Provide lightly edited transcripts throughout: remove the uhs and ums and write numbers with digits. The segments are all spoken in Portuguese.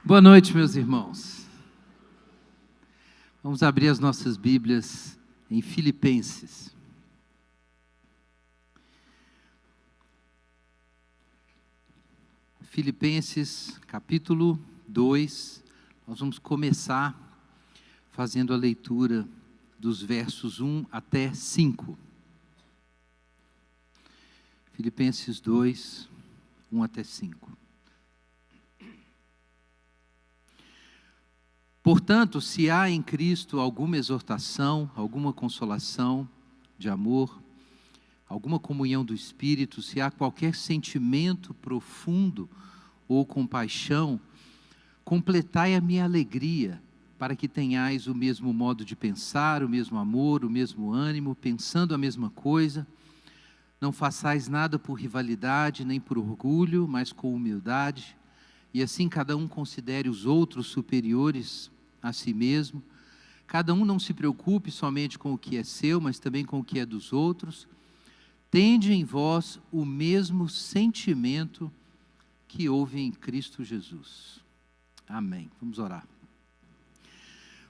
Boa noite, meus irmãos. Vamos abrir as nossas Bíblias em Filipenses. Filipenses, capítulo 2. Nós vamos começar fazendo a leitura dos versos 1 até 5. Filipenses 2, 1 até 5. Portanto, se há em Cristo alguma exortação, alguma consolação de amor, alguma comunhão do Espírito, se há qualquer sentimento profundo ou compaixão, completai a minha alegria, para que tenhais o mesmo modo de pensar, o mesmo amor, o mesmo ânimo, pensando a mesma coisa. Não façais nada por rivalidade, nem por orgulho, mas com humildade, e assim cada um considere os outros superiores a si mesmo. Cada um não se preocupe somente com o que é seu, mas também com o que é dos outros. Tende em vós o mesmo sentimento que houve em Cristo Jesus. Amém. Vamos orar.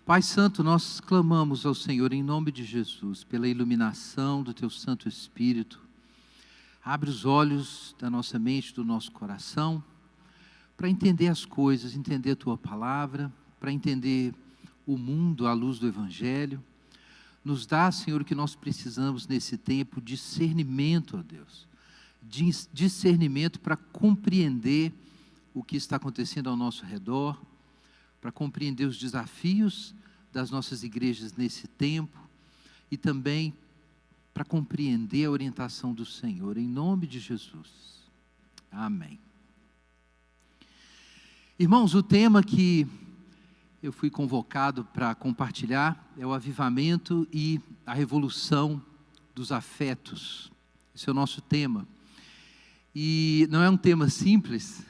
Pai Santo, nós clamamos ao Senhor em nome de Jesus, pela iluminação do Teu Santo Espírito. Abre os olhos da nossa mente, do nosso coração, para entender as coisas, entender a Tua Palavra, para entender o mundo à luz do Evangelho. Nos dá, Senhor, o que nós precisamos nesse tempo, discernimento, ó Deus. Discernimento para compreender o que está acontecendo ao nosso redor, para compreender os desafios das nossas igrejas nesse tempo e também para compreender a orientação do Senhor, em nome de Jesus. Amém. Irmãos, o tema que eu fui convocado para compartilhar é o avivamento e a revolução dos afetos. Esse é o nosso tema. E não é um tema simples.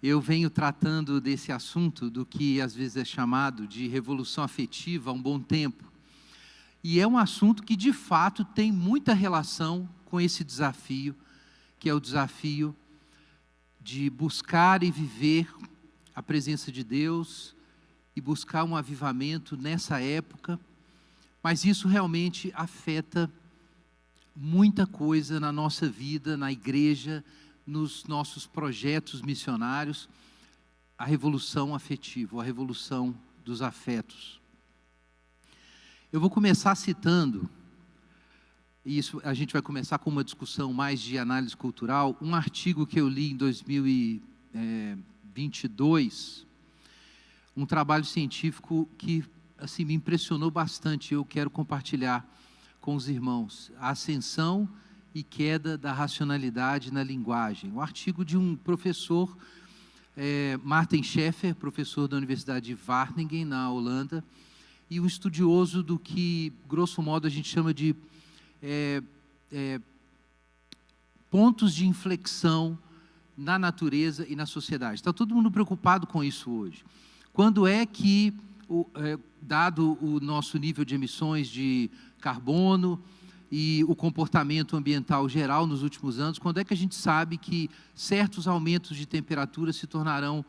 Eu venho tratando desse assunto, do que às vezes é chamado de revolução afetiva há um bom tempo. E é um assunto que de fato tem muita relação com esse desafio, que é o desafio de buscar e viver a presença de Deus e buscar um avivamento nessa época, mas isso realmente afeta muita coisa na nossa vida, na igreja, nos nossos projetos missionários, a revolução afetiva, a revolução dos afetos. Eu vou começar citando, e isso a gente vai começar com uma discussão mais de análise cultural, um artigo que eu li em 2022, um trabalho científico que assim, me impressionou bastante. Eu quero compartilhar com os irmãos. A ascensão e queda da racionalidade na linguagem. Um artigo de um professor, Martin Schaeffer, professor da Universidade de Wageningen, na Holanda, e um estudioso do que, grosso modo, a gente chama de pontos de inflexão na natureza e na sociedade. Está todo mundo preocupado com isso hoje. Quando é que, dado o nosso nível de emissões de carbono e o comportamento ambiental geral nos últimos anos, quando é que a gente sabe que certos aumentos de temperatura se tornarão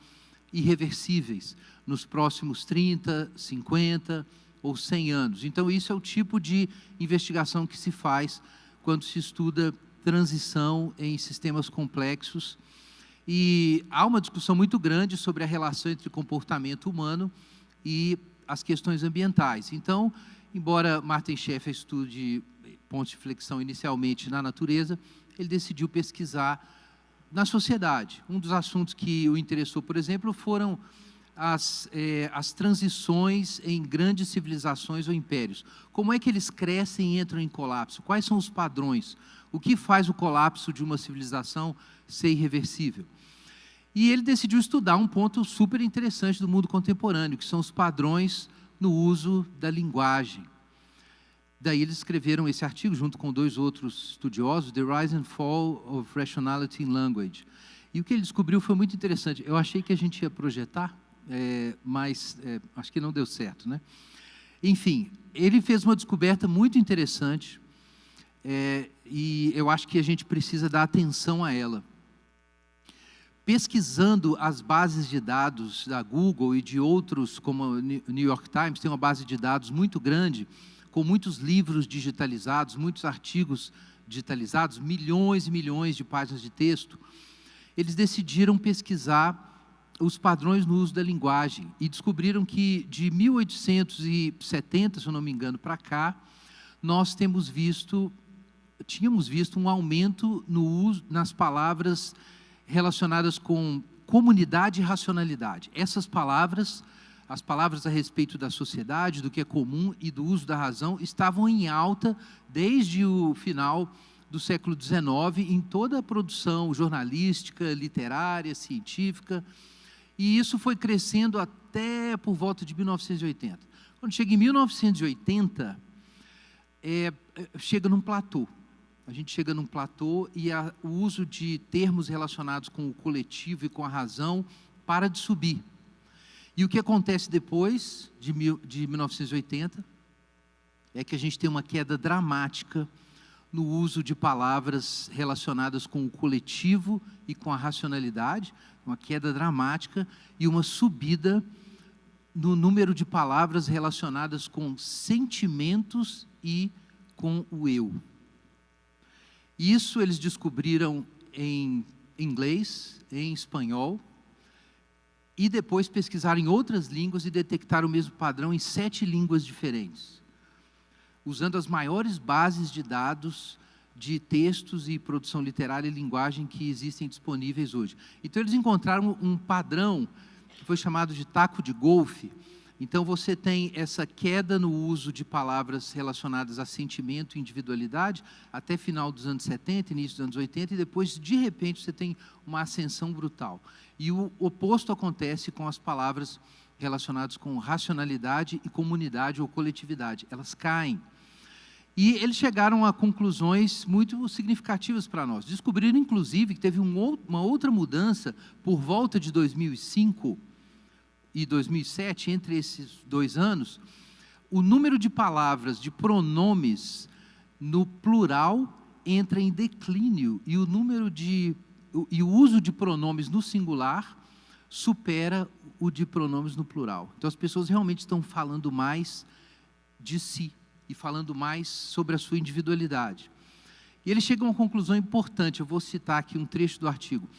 irreversíveis nos próximos 30, 50 ou 100 anos? Então, isso é o tipo de investigação que se faz quando se estuda transição em sistemas complexos. E há uma discussão muito grande sobre a relação entre comportamento humano e as questões ambientais. Então, embora Martin Schaeffer estude pontos de flexão inicialmente na natureza, ele decidiu pesquisar na sociedade. Um dos assuntos que o interessou, por exemplo, foram as transições em grandes civilizações ou impérios. Como é que eles crescem e entram em colapso? Quais são os padrões? O que faz o colapso de uma civilização ser irreversível? E ele decidiu estudar um ponto super interessante do mundo contemporâneo, que são os padrões no uso da linguagem. Daí eles escreveram esse artigo, junto com dois outros estudiosos, The Rise and Fall of Rationality in Language. E o que ele descobriu foi muito interessante. Eu achei que a gente ia projetar, mas acho que não deu certo, né? Enfim, ele fez uma descoberta muito interessante, e eu acho que a gente precisa dar atenção a ela. pesquisando as bases de dados da Google e de outros, como o New York Times, tem uma base de dados muito grande, com muitos livros digitalizados, muitos artigos digitalizados, milhões e milhões de páginas de texto. Eles decidiram pesquisar os padrões no uso da linguagem e descobriram que de 1870, se eu não me engano, para cá, nós tínhamos visto um aumento no uso, nas palavras relacionadas com comunidade e racionalidade. Essas palavras, as palavras a respeito da sociedade, do que é comum e do uso da razão, estavam em alta desde o final do século XIX, em toda a produção jornalística, literária, científica, e isso foi crescendo até por volta de 1980. Quando chega em 1980, chega num platô. A gente chega num platô e o uso de termos relacionados com o coletivo e com a razão para de subir. E o que acontece depois de 1980 é que a gente tem uma queda dramática no uso de palavras relacionadas com o coletivo e com a racionalidade, uma queda dramática e uma subida no número de palavras relacionadas com sentimentos e com o eu. Isso eles descobriram em inglês, em espanhol, e depois pesquisaram em outras línguas e detectaram o mesmo padrão em 7 línguas diferentes, usando as maiores bases de dados de textos e produção literária e linguagem que existem disponíveis hoje. Então eles encontraram um padrão que foi chamado de taco de golfe. Então você tem essa queda no uso de palavras relacionadas a sentimento e individualidade até final dos anos 70, início dos anos 80, e depois, de repente, você tem uma ascensão brutal. E o oposto acontece com as palavras relacionadas com racionalidade e comunidade ou coletividade. Elas caem. E eles chegaram a conclusões muito significativas para nós. Descobriram, inclusive, que teve uma outra mudança por volta de 2005 e 2007, entre esses 2 anos, o número de palavras, de pronomes no plural entra em declínio e o uso de pronomes no singular supera o de pronomes no plural. Então as pessoas realmente estão falando mais de si e falando mais sobre a sua individualidade. E eles chegam a uma conclusão importante, eu vou citar aqui um trecho do artigo.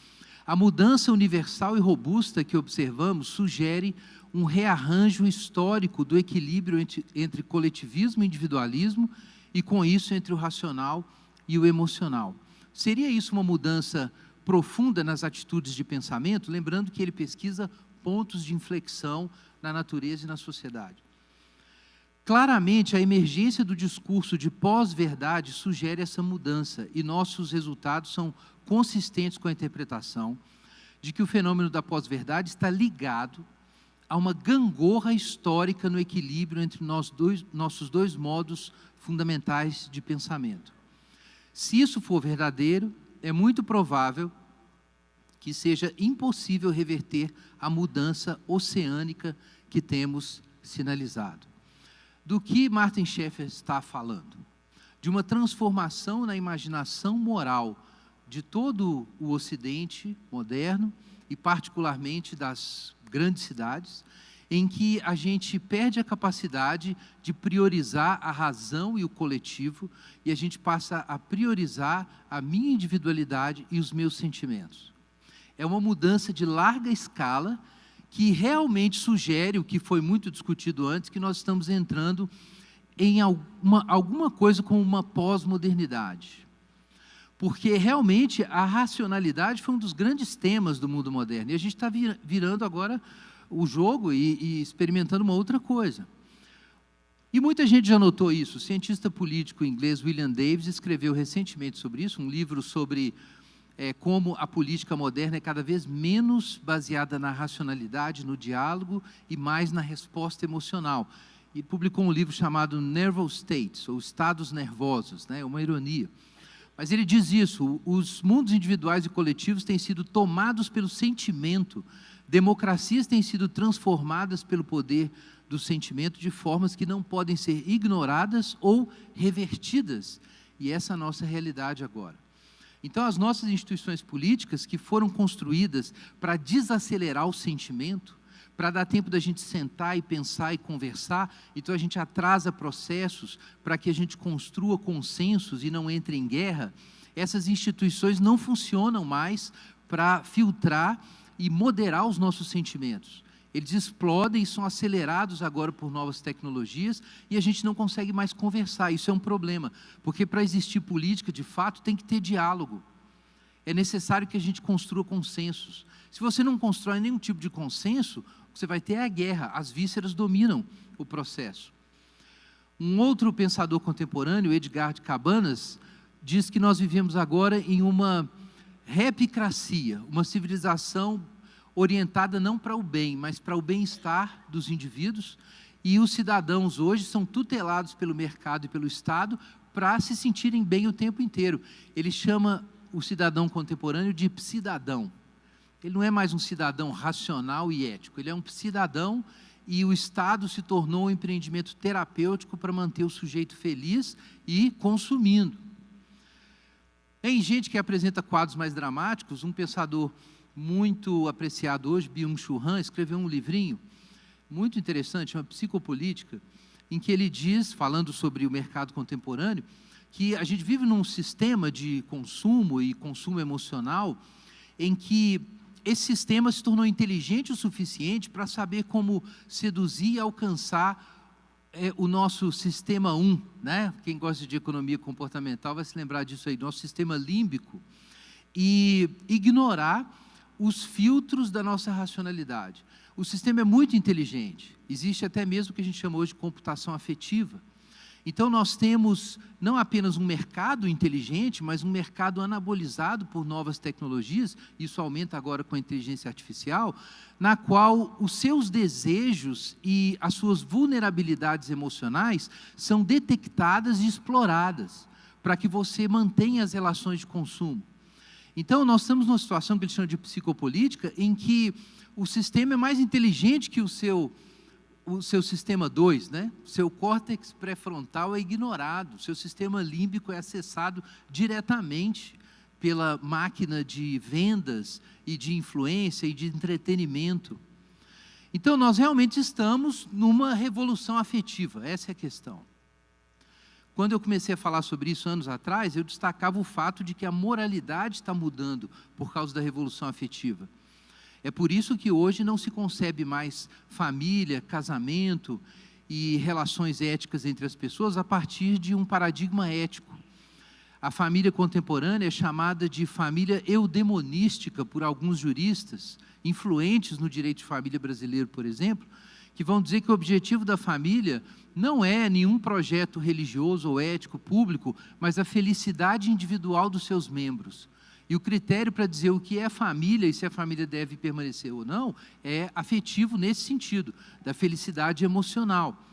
A mudança universal e robusta que observamos sugere um rearranjo histórico do equilíbrio entre coletivismo e individualismo e, com isso, entre o racional e o emocional. Seria isso uma mudança profunda nas atitudes de pensamento? Lembrando que ele pesquisa pontos de inflexão na natureza e na sociedade. Claramente, a emergência do discurso de pós-verdade sugere essa mudança e nossos resultados são consistentes com a interpretação de que o fenômeno da pós-verdade está ligado a uma gangorra histórica no equilíbrio entre nossos dois modos fundamentais de pensamento. Se isso for verdadeiro, é muito provável que seja impossível reverter a mudança oceânica que temos sinalizado. Do que Martin Schaeffer está falando? De uma transformação na imaginação moral de todo o Ocidente moderno e particularmente das grandes cidades, em que a gente perde a capacidade de priorizar a razão e o coletivo e a gente passa a priorizar a minha individualidade e os meus sentimentos. É uma mudança de larga escala que realmente sugere, o que foi muito discutido antes, que nós estamos entrando em alguma coisa com uma pós-modernidade. Porque realmente a racionalidade foi um dos grandes temas do mundo moderno. E a gente está virando agora o jogo e experimentando uma outra coisa. E muita gente já notou isso. O cientista político inglês William Davies escreveu recentemente sobre isso, um livro sobre como a política moderna é cada vez menos baseada na racionalidade, no diálogo e mais na resposta emocional. E publicou um livro chamado Nervous States, ou Estados Nervosos, né? Uma ironia. Mas ele diz isso, os mundos individuais e coletivos têm sido tomados pelo sentimento, democracias têm sido transformadas pelo poder do sentimento de formas que não podem ser ignoradas ou revertidas. E essa é a nossa realidade agora. Então, as nossas instituições políticas, que foram construídas para desacelerar o sentimento, para dar tempo da gente sentar e pensar e conversar, então a gente atrasa processos para que a gente construa consensos e não entre em guerra, essas instituições não funcionam mais para filtrar e moderar os nossos sentimentos. Eles explodem e são acelerados agora por novas tecnologias e a gente não consegue mais conversar. Isso é um problema, porque para existir política, de fato, tem que ter diálogo. É necessário que a gente construa consensos. Se você não constrói nenhum tipo de consenso, o que você vai ter é a guerra. As vísceras dominam o processo. Um outro pensador contemporâneo, Edgar de Cabanas, diz que nós vivemos agora em uma repicracia, uma civilização orientada não para o bem, mas para o bem-estar dos indivíduos, e os cidadãos hoje são tutelados pelo mercado e pelo Estado para se sentirem bem o tempo inteiro. Ele chama o cidadão contemporâneo de psidadão. Ele não é mais um cidadão racional e ético, ele é um cidadão, e o Estado se tornou um empreendimento terapêutico para manter o sujeito feliz e consumindo. Tem gente que apresenta quadros mais dramáticos. Um pensador muito apreciado hoje, Byung-Chul Han, escreveu um livrinho muito interessante, uma psicopolítica, em que ele diz, falando sobre o mercado contemporâneo, que a gente vive num sistema de consumo e consumo emocional, em que esse sistema se tornou inteligente o suficiente para saber como seduzir e alcançar o nosso sistema 1, né? Quem gosta de economia comportamental vai se lembrar disso aí, nosso sistema límbico, e ignorar os filtros da nossa racionalidade. O sistema é muito inteligente, existe até mesmo o que a gente chama hoje de computação afetiva. Então nós temos não apenas um mercado inteligente, mas um mercado anabolizado por novas tecnologias, isso aumenta agora com a inteligência artificial, na qual os seus desejos e as suas vulnerabilidades emocionais são detectadas e exploradas, para que você mantenha as relações de consumo. Então, nós estamos numa situação que eles chamam de psicopolítica, em que o sistema é mais inteligente que o seu sistema 2, né? O seu córtex pré-frontal é ignorado, o seu sistema límbico é acessado diretamente pela máquina de vendas e de influência e de entretenimento. Então, nós realmente estamos numa revolução afetiva, essa é a questão. Quando eu comecei a falar sobre isso anos atrás, eu destacava o fato de que a moralidade está mudando por causa da revolução afetiva. É por isso que hoje não se concebe mais família, casamento e relações éticas entre as pessoas a partir de um paradigma ético. A família contemporânea é chamada de família eudemonística por alguns juristas, influentes no direito de família brasileiro, por exemplo, que vão dizer que o objetivo da família não é nenhum projeto religioso ou ético público, mas a felicidade individual dos seus membros. E o critério para dizer o que é família e se a família deve permanecer ou não, é afetivo nesse sentido, da felicidade emocional.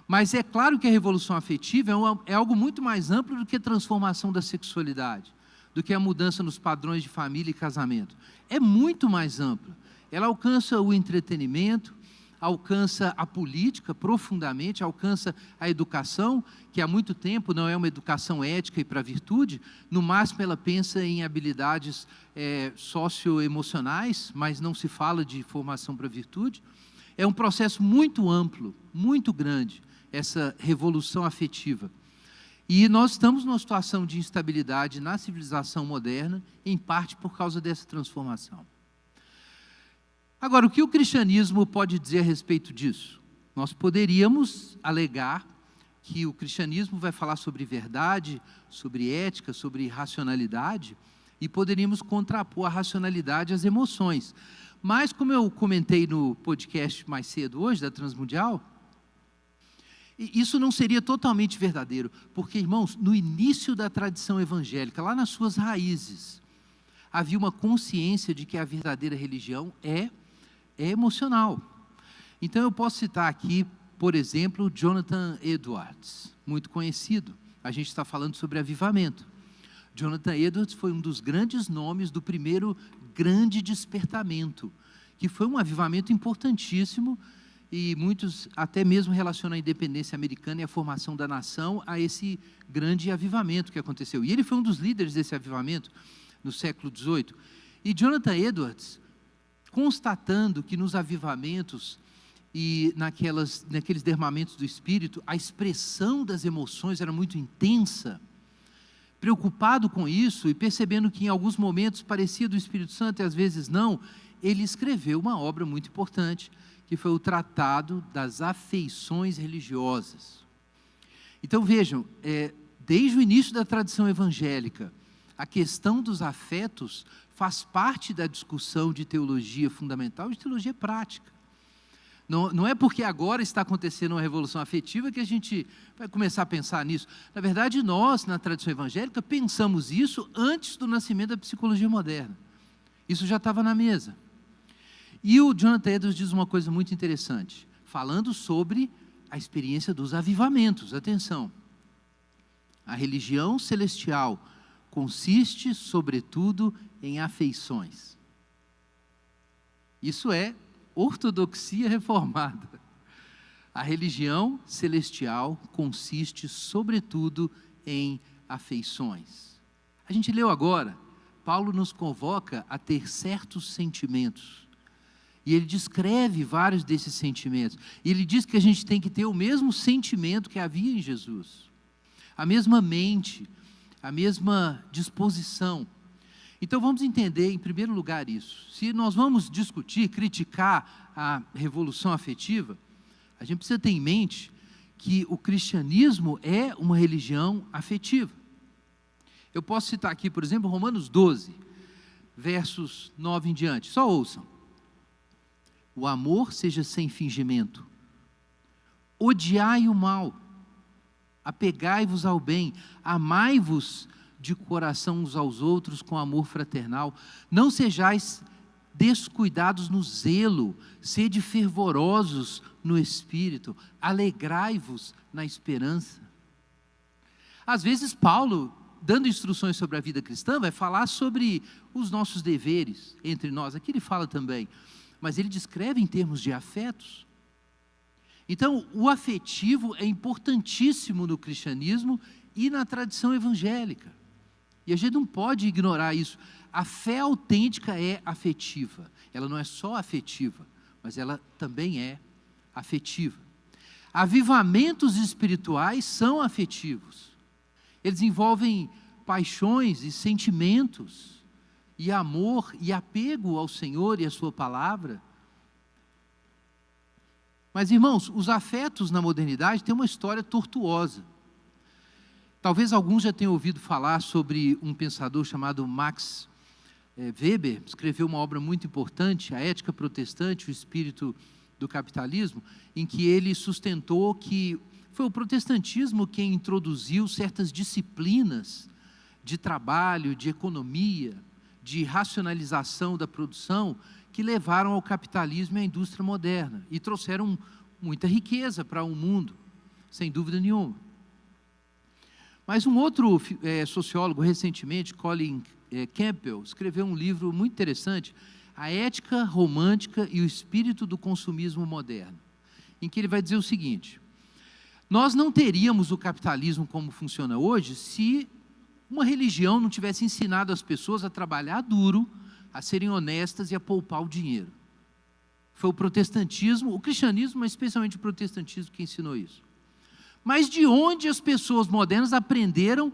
Mas é claro que a revolução afetiva é algo muito mais amplo do que a transformação da sexualidade, do que a mudança nos padrões de família e casamento. É muito mais ampla. Ela alcança o entretenimento, alcança a política profundamente, alcança a educação, que há muito tempo não é uma educação ética e para a virtude, no máximo ela pensa em habilidades socioemocionais, mas não se fala de formação para a virtude. É um processo muito amplo, muito grande, essa revolução afetiva. E nós estamos numa situação de instabilidade na civilização moderna, em parte por causa dessa transformação. Agora, o que o cristianismo pode dizer a respeito disso? Nós poderíamos alegar que o cristianismo vai falar sobre verdade, sobre ética, sobre racionalidade, e poderíamos contrapor a racionalidade às emoções. Mas, como eu comentei no podcast mais cedo hoje, da Transmundial, isso não seria totalmente verdadeiro, porque, irmãos, no início da tradição evangélica, lá nas suas raízes, havia uma consciência de que a verdadeira religião é emocional. Então eu posso citar aqui, por exemplo, Jonathan Edwards, muito conhecido. A gente está falando sobre avivamento. Jonathan Edwards foi um dos grandes nomes do primeiro grande despertamento, que foi um avivamento importantíssimo, e muitos até mesmo relacionam a independência americana e a formação da nação a esse grande avivamento que aconteceu. E ele foi um dos líderes desse avivamento no século XVIII. E Jonathan Edwards, constatando que nos avivamentos e naqueles derramamentos do Espírito, a expressão das emoções era muito intensa, preocupado com isso e percebendo que em alguns momentos parecia do Espírito Santo e às vezes não, ele escreveu uma obra muito importante, que foi o Tratado das Afeições Religiosas. Então vejam, desde o início da tradição evangélica, a questão dos afetos faz parte da discussão de teologia fundamental e de teologia prática. Não é porque agora está acontecendo uma revolução afetiva que a gente vai começar a pensar nisso. Na verdade, nós, na tradição evangélica, pensamos isso antes do nascimento da psicologia moderna. Isso já estava na mesa. E o Jonathan Edwards diz uma coisa muito interessante, falando sobre a experiência dos avivamentos. Atenção, a religião celestial consiste, sobretudo, em afeições. Isso é ortodoxia reformada. A religião celestial consiste, sobretudo, em afeições. A gente leu agora, Paulo nos convoca a ter certos sentimentos. E ele descreve vários desses sentimentos. E ele diz que a gente tem que ter o mesmo sentimento que havia em Jesus. A mesma mente, a mesma disposição. Então vamos entender em primeiro lugar isso. Se nós vamos discutir, criticar a revolução afetiva, a gente precisa ter em mente que o cristianismo é uma religião afetiva. Eu posso citar aqui, por exemplo, Romanos 12, versos 9 em diante. Só ouçam. O amor seja sem fingimento. Odiai o mal. Apegai-vos ao bem. Amai-vos de coração uns aos outros com amor fraternal. Não sejais descuidados no zelo, sede fervorosos no espírito, alegrai-vos na esperança. Às vezes Paulo, dando instruções sobre a vida cristã, vai falar sobre os nossos deveres entre nós. Aqui ele fala também, mas ele descreve em termos de afetos. Então, o afetivo é importantíssimo no cristianismo e na tradição evangélica. E a gente não pode ignorar isso. A fé autêntica é afetiva. Ela não é só afetiva, mas ela também é afetiva. Avivamentos espirituais são afetivos. Eles envolvem paixões e sentimentos, e amor e apego ao Senhor e à sua palavra. Mas, irmãos, os afetos na modernidade têm uma história tortuosa. Talvez alguns já tenham ouvido falar sobre um pensador chamado Max Weber, escreveu uma obra muito importante, A Ética Protestante, o Espírito do Capitalismo, em que ele sustentou que foi o protestantismo quem introduziu certas disciplinas de trabalho, de economia, de racionalização da produção, que levaram ao capitalismo e à indústria moderna, e trouxeram muita riqueza para o mundo, sem dúvida nenhuma. Mas um outro sociólogo, recentemente, Colin Campbell, escreveu um livro muito interessante, A Ética Romântica e o Espírito do Consumismo Moderno, em que ele vai dizer o seguinte: nós não teríamos o capitalismo como funciona hoje se uma religião não tivesse ensinado as pessoas a trabalhar duro, a serem honestas e a poupar o dinheiro. Foi o protestantismo, o cristianismo, mas especialmente o protestantismo que ensinou isso. Mas de onde as pessoas modernas aprenderam,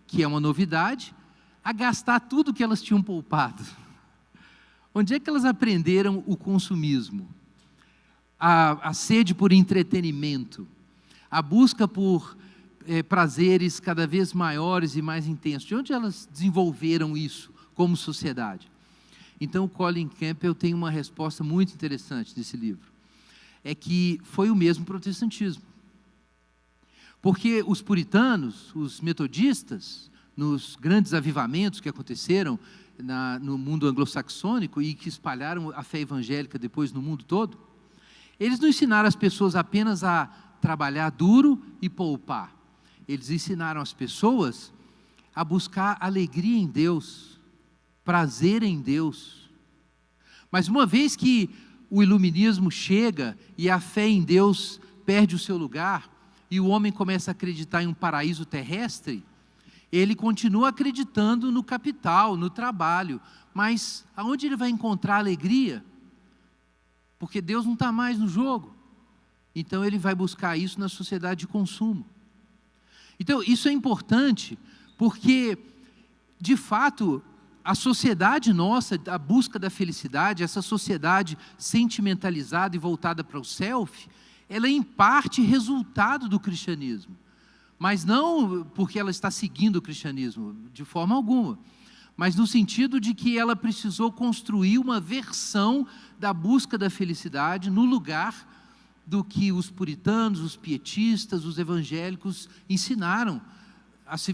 que é uma novidade, a gastar tudo que elas tinham poupado? Onde é que elas aprenderam o consumismo? A sede por entretenimento, a busca por prazeres cada vez maiores e mais intensos. De onde elas desenvolveram isso como sociedade? Então, Colin Campbell tem uma resposta muito interessante nesse livro. É que foi o mesmo protestantismo. Porque os puritanos, os metodistas, nos grandes avivamentos que aconteceram no mundo anglo-saxônico e que espalharam a fé evangélica depois no mundo todo, eles não ensinaram as pessoas apenas a trabalhar duro e poupar. Eles ensinaram as pessoas a buscar alegria em Deus, prazer em Deus. Mas uma vez que o iluminismo chega e a fé em Deus perde o seu lugar, e o homem começa a acreditar em um paraíso terrestre, ele continua acreditando no capital, no trabalho, mas aonde ele vai encontrar alegria? Porque Deus não está mais no jogo. Então ele vai buscar isso na sociedade de consumo. Então isso é importante, porque de fato a sociedade nossa, a busca da felicidade, essa sociedade sentimentalizada e voltada para o self, ela é em parte resultado do cristianismo, mas não porque ela está seguindo o cristianismo, de forma alguma, mas no sentido de que ela precisou construir uma versão da busca da felicidade no lugar do que os puritanos, os pietistas, os evangélicos ensinaram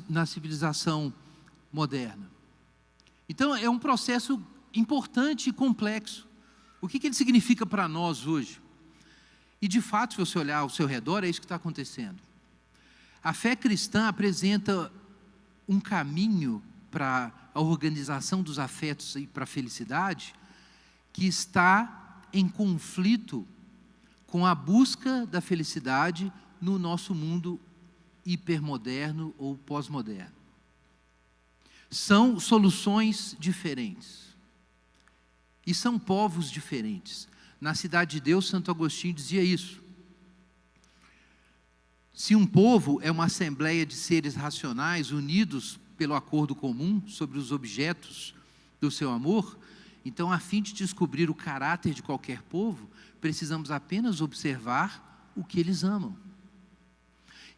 na civilização moderna. Então é um processo importante e complexo. O que ele significa para nós hoje? E de fato, se você olhar ao seu redor, é isso que está acontecendo. A fé cristã apresenta um caminho para a organização dos afetos e para a felicidade que está em conflito com a busca da felicidade no nosso mundo hipermoderno ou pós-moderno. São soluções diferentes e são povos diferentes. Na Cidade de Deus, Santo Agostinho dizia isso. Se um povo é uma assembleia de seres racionais unidos pelo acordo comum sobre os objetos do seu amor, então, a fim de descobrir o caráter de qualquer povo, precisamos apenas observar o que eles amam.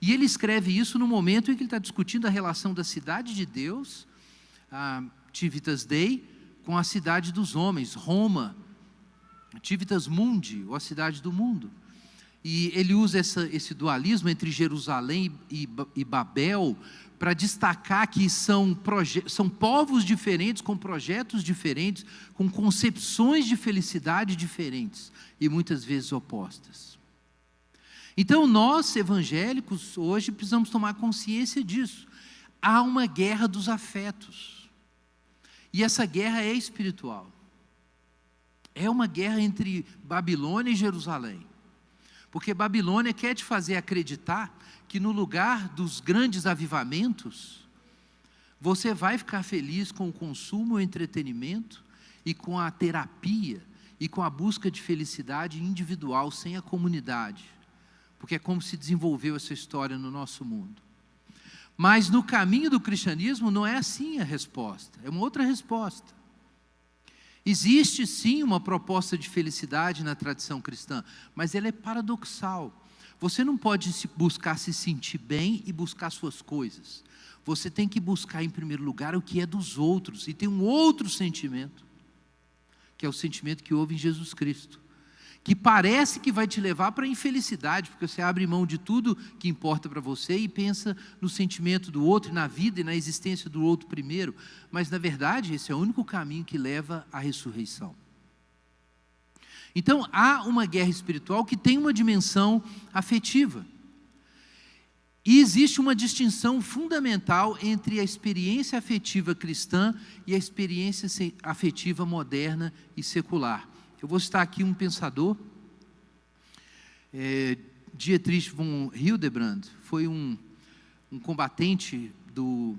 E ele escreve isso no momento em que ele está discutindo a relação da cidade de Deus, a Civitas Dei, com a cidade dos homens, Roma, Civitas Mundi, ou a cidade do mundo. E ele usa esse dualismo entre Jerusalém e Babel para destacar que são povos diferentes, com projetos diferentes, com concepções de felicidade diferentes e muitas vezes opostas. Então nós, evangélicos, hoje precisamos tomar consciência disso. Há uma guerra dos afetos. E essa guerra é espiritual. É uma guerra entre Babilônia e Jerusalém. Porque Babilônia quer te fazer acreditar que no lugar dos grandes avivamentos, você vai ficar feliz com o consumo, o entretenimento e com a terapia e com a busca de felicidade individual, sem a comunidade. Porque é como se desenvolveu essa história no nosso mundo. Mas no caminho do cristianismo não é assim a resposta, é uma outra resposta. Existe sim uma proposta de felicidade na tradição cristã, mas ela é paradoxal. Você não pode buscar se sentir bem e buscar suas coisas. Você tem que buscar em primeiro lugar o que é dos outros. E tem um outro sentimento, que é o sentimento que houve em Jesus Cristo, que parece que vai te levar para a infelicidade, porque você abre mão de tudo que importa para você e pensa no sentimento do outro, na vida e na existência do outro primeiro, mas na verdade esse é o único caminho que leva à ressurreição. Então há uma guerra espiritual que tem uma dimensão afetiva, e existe uma distinção fundamental entre a experiência afetiva cristã e a experiência afetiva moderna e secular. Eu vou citar aqui um pensador, Dietrich von Hildebrand, foi um combatente do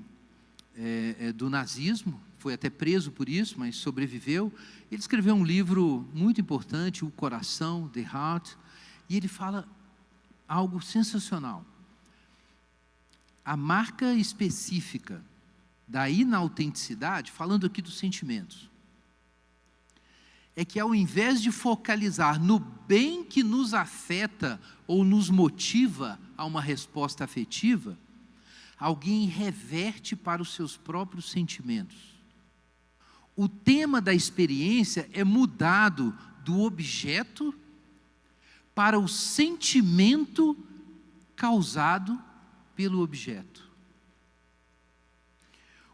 nazismo, foi até preso por isso, mas sobreviveu. Ele escreveu um livro muito importante, O Coração, The Heart, e ele fala algo sensacional. A marca específica da inautenticidade, falando aqui dos sentimentos, é que ao invés de focalizar no bem que nos afeta ou nos motiva a uma resposta afetiva, alguém reverte para os seus próprios sentimentos. O tema da experiência é mudado do objeto para o sentimento causado pelo objeto.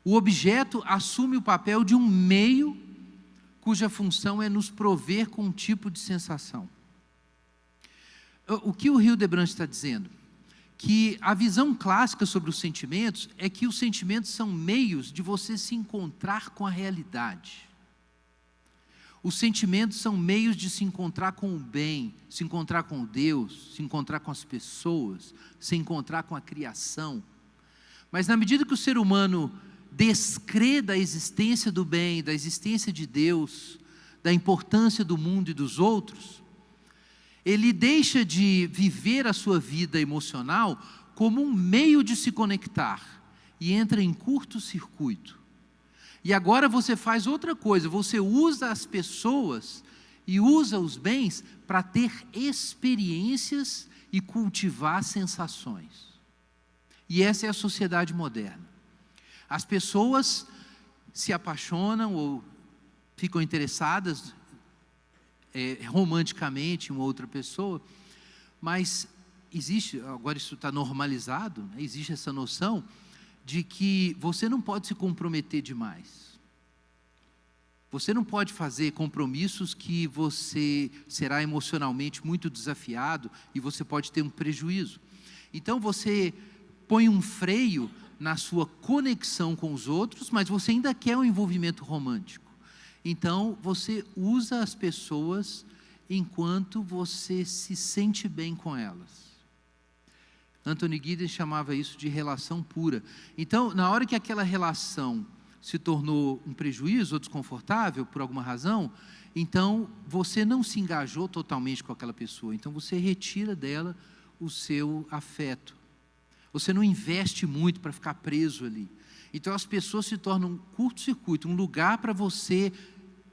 O objeto assume o papel de um meio cuja função é nos prover com um tipo de sensação. O que o Hildebrand está dizendo? Que a visão clássica sobre os sentimentos é que os sentimentos são meios de você se encontrar com a realidade. Os sentimentos são meios de se encontrar com o bem, se encontrar com Deus, se encontrar com as pessoas, se encontrar com a criação. Mas na medida que o ser humano descrê da existência do bem, da existência de Deus, da importância do mundo e dos outros, ele deixa de viver a sua vida emocional como um meio de se conectar e entra em curto-circuito. E agora você faz outra coisa, você usa as pessoas e usa os bens para ter experiências e cultivar sensações. E essa é a sociedade moderna. As pessoas se apaixonam ou ficam interessadas romanticamente em uma outra pessoa, mas existe, agora isso está normalizado, né? Existe essa noção de que você não pode se comprometer demais. Você não pode fazer compromissos que você será emocionalmente muito desafiado e você pode ter um prejuízo. Então você põe um freio na sua conexão com os outros, mas você ainda quer um envolvimento romântico. Então você usa as pessoas enquanto você se sente bem com elas. Anthony Giddens chamava isso de relação pura. Então, na hora que aquela relação se tornou um prejuízo ou desconfortável por alguma razão, então você não se engajou totalmente com aquela pessoa, então você retira dela o seu afeto. Você não investe muito para ficar preso ali. Então as pessoas se tornam um curto-circuito, um lugar para você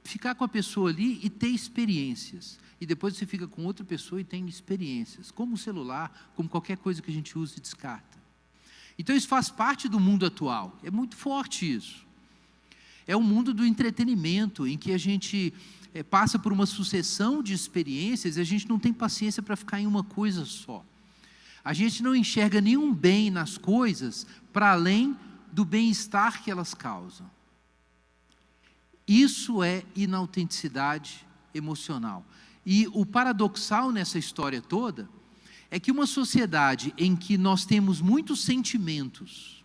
ficar com a pessoa ali e ter experiências. E depois você fica com outra pessoa e tem experiências, como o celular, como qualquer coisa que a gente usa e descarta. Então isso faz parte do mundo atual, é muito forte isso. É o mundo do entretenimento, em que a gente passa por uma sucessão de experiências e a gente não tem paciência para ficar em uma coisa só. A gente não enxerga nenhum bem nas coisas para além do bem-estar que elas causam. Isso é inautenticidade emocional. E o paradoxal nessa história toda é que uma sociedade em que nós temos muitos sentimentos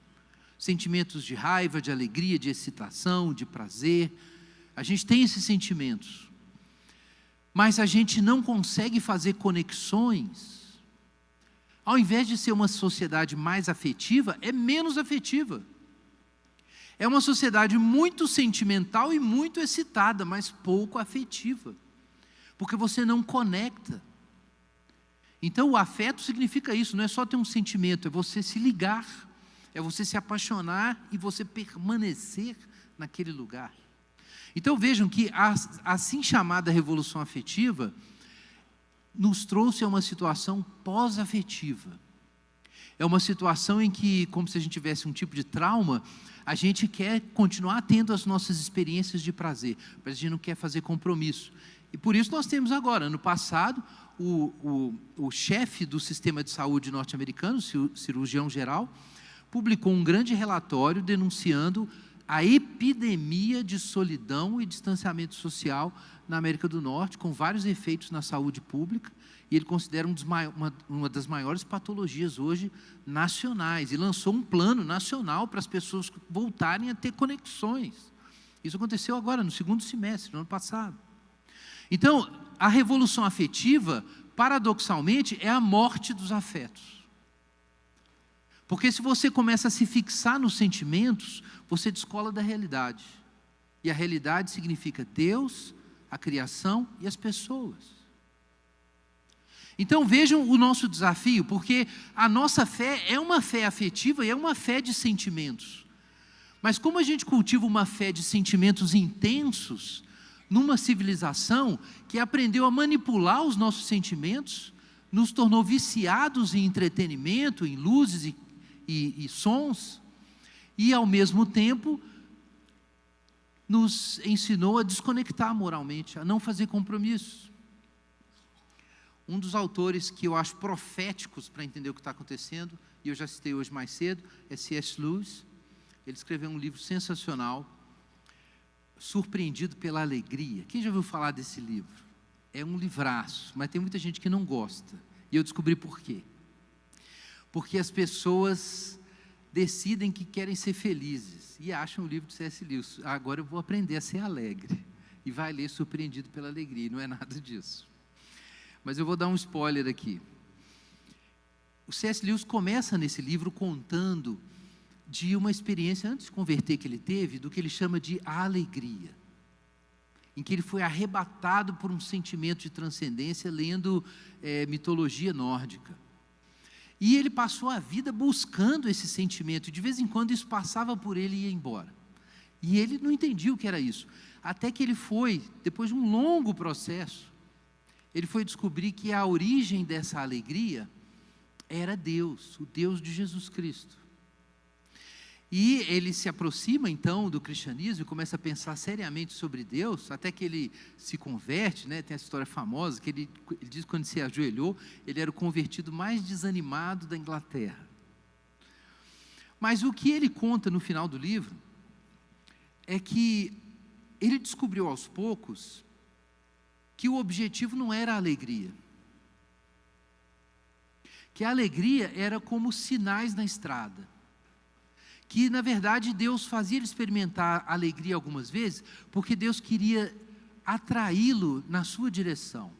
de raiva, de alegria, de excitação, de prazer, a gente tem esses sentimentos, mas a gente não consegue fazer conexões. Ao invés de ser uma sociedade mais afetiva, é menos afetiva. É uma sociedade muito sentimental e muito excitada, mas pouco afetiva. Porque você não conecta. Então o afeto significa isso, não é só ter um sentimento, é você se ligar, é você se apaixonar e você permanecer naquele lugar. Então vejam que a assim chamada revolução afetiva nos trouxe a uma situação pós-afetiva. É uma situação em que, como se a gente tivesse um tipo de trauma, a gente quer continuar tendo as nossas experiências de prazer, mas a gente não quer fazer compromisso. E por isso nós temos agora, ano passado, o chefe do sistema de saúde norte-americano, cirurgião geral, publicou um grande relatório denunciando a epidemia de solidão e distanciamento social na América do Norte, com vários efeitos na saúde pública, e ele considera uma das maiores patologias hoje nacionais, e lançou um plano nacional para as pessoas voltarem a ter conexões. Isso aconteceu agora, no segundo semestre, no ano passado. Então, a revolução afetiva, paradoxalmente, é a morte dos afetos. Porque se você começa a se fixar nos sentimentos, você descola da realidade. E a realidade significa Deus, a criação e as pessoas. Então vejam o nosso desafio, porque a nossa fé é uma fé afetiva e é uma fé de sentimentos. Mas como a gente cultiva uma fé de sentimentos intensos, numa civilização que aprendeu a manipular os nossos sentimentos, nos tornou viciados em entretenimento, em luzes e sons, e ao mesmo tempo nos ensinou a desconectar moralmente, a não fazer compromissos. Um dos autores que eu acho proféticos para entender o que está acontecendo, e eu já citei hoje mais cedo, é C.S. Lewis. Ele escreveu um livro sensacional, Surpreendido pela Alegria. Quem já ouviu falar desse livro? É um livraço, mas tem muita gente que não gosta. E eu descobri por quê. Porque as pessoas decidem que querem ser felizes e acham o livro de C.S. Lewis. Agora eu vou aprender a ser alegre. e vai ler surpreendido pela alegria, e não é nada disso. Mas eu vou dar um spoiler aqui. O C.S. Lewis começa nesse livro contando de uma experiência antes de converter que ele teve, do que ele chama de a alegria, em que ele foi arrebatado por um sentimento de transcendência lendo mitologia nórdica. E ele passou a vida buscando esse sentimento, e de vez em quando isso passava por ele e ia embora. E ele não entendia o que era isso, até que ele foi, depois de um longo processo, ele foi descobrir que a origem dessa alegria era Deus, o Deus de Jesus Cristo. E ele se aproxima então do cristianismo e começa a pensar seriamente sobre Deus, até que ele se converte, né? Tem essa história famosa, que ele diz que quando se ajoelhou, ele era o convertido mais desanimado da Inglaterra. Mas o que ele conta no final do livro, é que ele descobriu aos poucos, que o objetivo não era a alegria, que a alegria era como sinais na estrada, que na verdade Deus fazia ele experimentar a alegria algumas vezes, porque Deus queria atraí-lo na sua direção.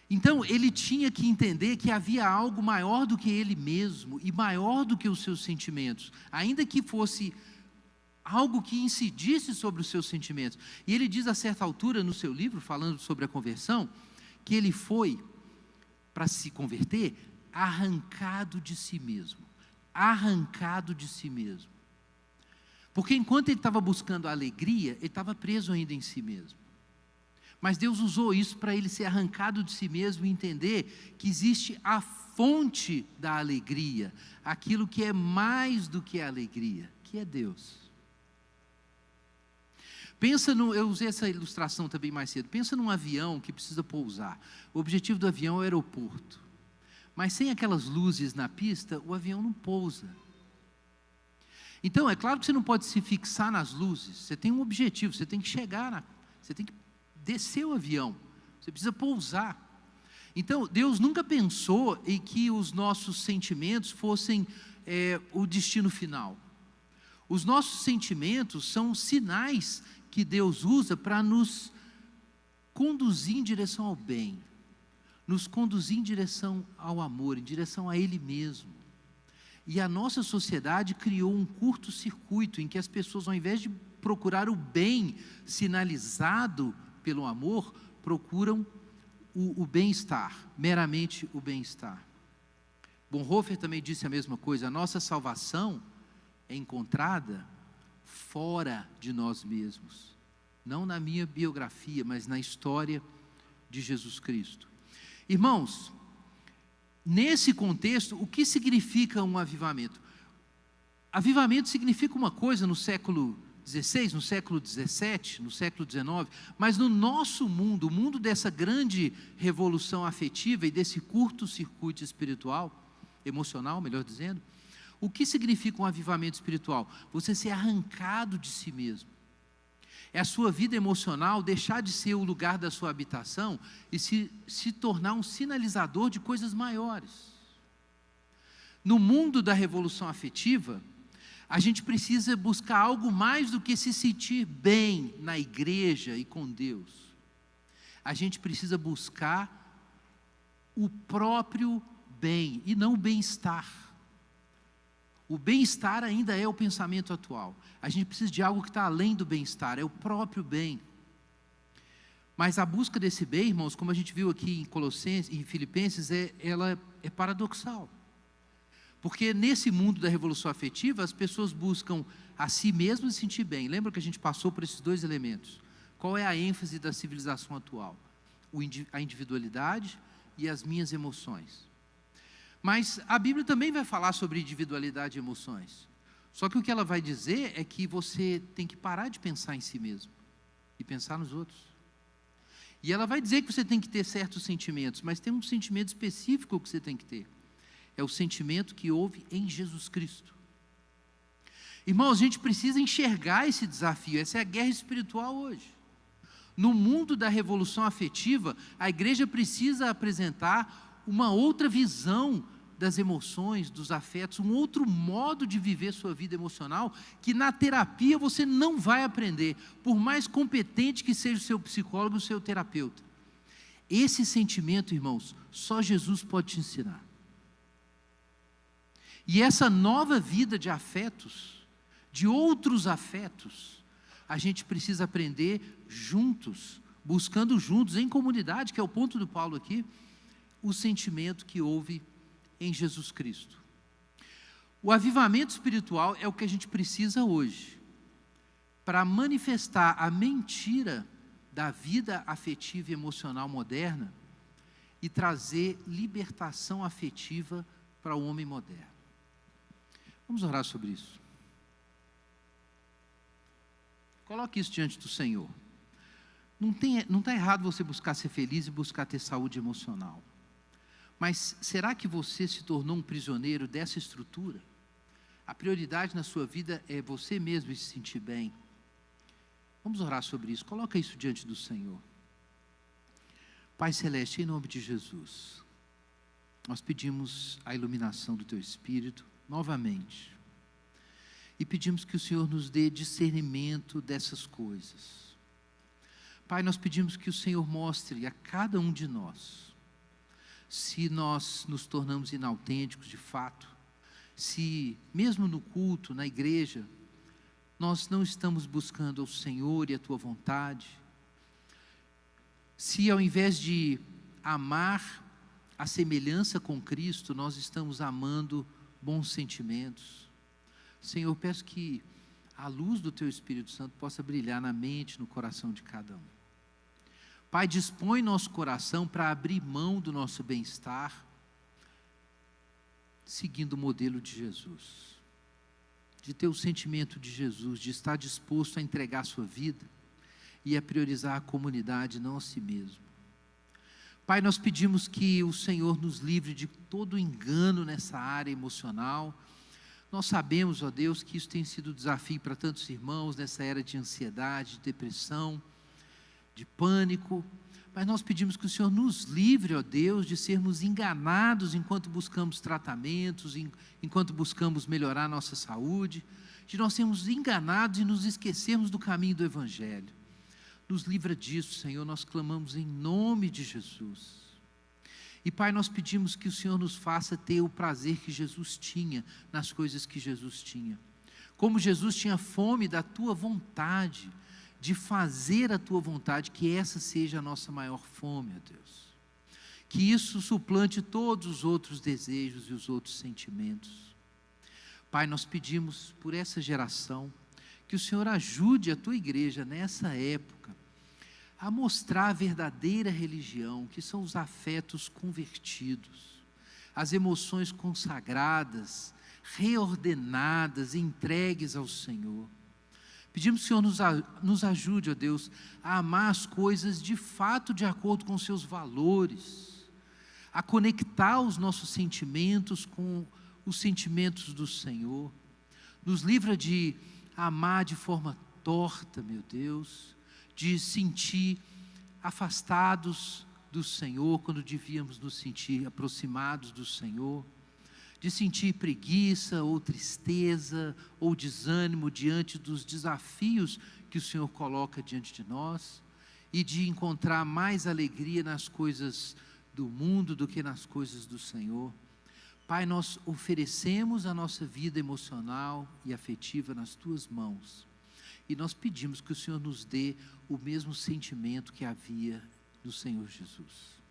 Então ele tinha que entender que havia algo maior do que ele mesmo, e maior do que os seus sentimentos, ainda que fosse algo que incidisse sobre os seus sentimentos. E ele diz a certa altura no seu livro, falando sobre a conversão, que ele foi, para se converter, arrancado de si mesmo. Arrancado de si mesmo. Porque enquanto ele estava buscando a alegria, ele estava preso ainda em si mesmo. Mas Deus usou isso para ele ser arrancado de si mesmo e entender que existe a fonte da alegria, aquilo que é mais do que a alegria, que é Deus. Eu usei essa ilustração também mais cedo, pensa num avião que precisa pousar. O objetivo do avião é o aeroporto. Mas sem aquelas luzes na pista, o avião não pousa. Então, é claro que você não pode se fixar nas luzes, você tem um objetivo, você tem que você tem que descer o avião, você precisa pousar. Então, Deus nunca pensou em que os nossos sentimentos fossem o destino final. Os nossos sentimentos são sinais que Deus usa para nos conduzir em direção ao bem, nos conduzir em direção ao amor, em direção a Ele mesmo. E a nossa sociedade criou um curto-circuito em que as pessoas, ao invés de procurar o bem sinalizado pelo amor, procuram o bem-estar, meramente o bem-estar. Bonhoeffer também disse a mesma coisa: a nossa salvação é encontrada fora de nós mesmos, não na minha biografia, mas na história de Jesus Cristo. Irmãos, nesse contexto, o que significa um avivamento? Avivamento significa uma coisa no século XVI, no século XVII, no século XIX, mas no nosso mundo, o mundo dessa grande revolução afetiva e desse curto-circuito espiritual, emocional, melhor dizendo, o que significa um avivamento espiritual? Você ser arrancado de si mesmo. É a sua vida emocional deixar de ser o lugar da sua habitação e se tornar um sinalizador de coisas maiores. No mundo da revolução afetiva, a gente precisa buscar algo mais do que se sentir bem na igreja e com Deus. A gente precisa buscar o próprio bem e não o bem-estar. O bem-estar ainda é o pensamento atual. A gente precisa de algo que está além do bem-estar, é o próprio bem. Mas a busca desse bem, irmãos, como a gente viu aqui em Colossenses, em Filipenses, ela é paradoxal. Porque nesse mundo da revolução afetiva, as pessoas buscam a si mesmas se sentir bem. Lembra que a gente passou por esses dois elementos? Qual é a ênfase da civilização atual? A individualidade e as minhas emoções. Mas a Bíblia também vai falar sobre individualidade e emoções. Só que o que ela vai dizer é que você tem que parar de pensar em si mesmo e pensar nos outros. E ela vai dizer que você tem que ter certos sentimentos, mas tem um sentimento específico que você tem que ter. É o sentimento que houve em Jesus Cristo. Irmãos, a gente precisa enxergar esse desafio, essa é a guerra espiritual hoje. No mundo da revolução afetiva, a igreja precisa apresentar uma outra visão das emoções, dos afetos, um outro modo de viver sua vida emocional, que na terapia você não vai aprender, por mais competente que seja o seu psicólogo, o seu terapeuta. Esse sentimento, irmãos, só Jesus pode te ensinar. E essa nova vida de afetos, de outros afetos, a gente precisa aprender juntos, buscando juntos, em comunidade, que é o ponto do Paulo aqui, o sentimento que houve em Jesus Cristo. O avivamento espiritual é o que a gente precisa hoje, para manifestar a mentira da vida afetiva e emocional moderna e trazer libertação afetiva para o homem moderno. Vamos orar sobre isso. Coloque isso diante do Senhor. Não está errado você buscar ser feliz e buscar ter saúde emocional. Mas será que você se tornou um prisioneiro dessa estrutura? A prioridade na sua vida é você mesmo se sentir bem. Vamos orar sobre isso. Coloca isso diante do Senhor. Pai Celeste, em nome de Jesus, nós pedimos a iluminação do Teu Espírito novamente. E pedimos que o Senhor nos dê discernimento dessas coisas. Pai, nós pedimos que o Senhor mostre a cada um de nós, se nós nos tornamos inautênticos de fato, se mesmo no culto, na igreja, nós não estamos buscando ao Senhor e a Tua vontade, se ao invés de amar a semelhança com Cristo, nós estamos amando bons sentimentos. Senhor, peço que a luz do Teu Espírito Santo possa brilhar na mente, no coração de cada um. Pai, dispõe nosso coração para abrir mão do nosso bem-estar, seguindo o modelo de Jesus, de ter o sentimento de Jesus, de estar disposto a entregar a sua vida e a priorizar a comunidade, não a si mesmo. Pai, nós pedimos que o Senhor nos livre de todo engano nessa área emocional. Nós sabemos, ó Deus, que isso tem sido desafio para tantos irmãos nessa era de ansiedade, de depressão, de pânico, mas nós pedimos que o Senhor nos livre, ó Deus, de sermos enganados enquanto buscamos tratamentos, enquanto buscamos melhorar nossa saúde, de nós sermos enganados e nos esquecermos do caminho do Evangelho. Nos livra disso, Senhor, nós clamamos em nome de Jesus. E Pai, nós pedimos que o Senhor nos faça ter o prazer que Jesus tinha nas coisas que Jesus tinha. Como Jesus tinha fome da Tua vontade, de fazer a Tua vontade, que essa seja a nossa maior fome, ó Deus. Que isso suplante todos os outros desejos e os outros sentimentos. Pai, nós pedimos por essa geração, que o Senhor ajude a Tua igreja nessa época, a mostrar a verdadeira religião, que são os afetos convertidos, as emoções consagradas, reordenadas, entregues ao Senhor. Pedimos que o Senhor nos ajude, ó Deus, a amar as coisas de fato de acordo com os seus valores, a conectar os nossos sentimentos com os sentimentos do Senhor. Nos livra de amar de forma torta, meu Deus, de sentir afastados do Senhor, quando devíamos nos sentir aproximados do Senhor, de sentir preguiça, ou tristeza, ou desânimo diante dos desafios que o Senhor coloca diante de nós, e de encontrar mais alegria nas coisas do mundo do que nas coisas do Senhor. Pai, nós oferecemos a nossa vida emocional e afetiva nas Tuas mãos, e nós pedimos que o Senhor nos dê o mesmo sentimento que havia no Senhor Jesus.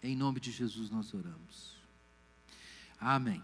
Em nome de Jesus nós oramos. Amém.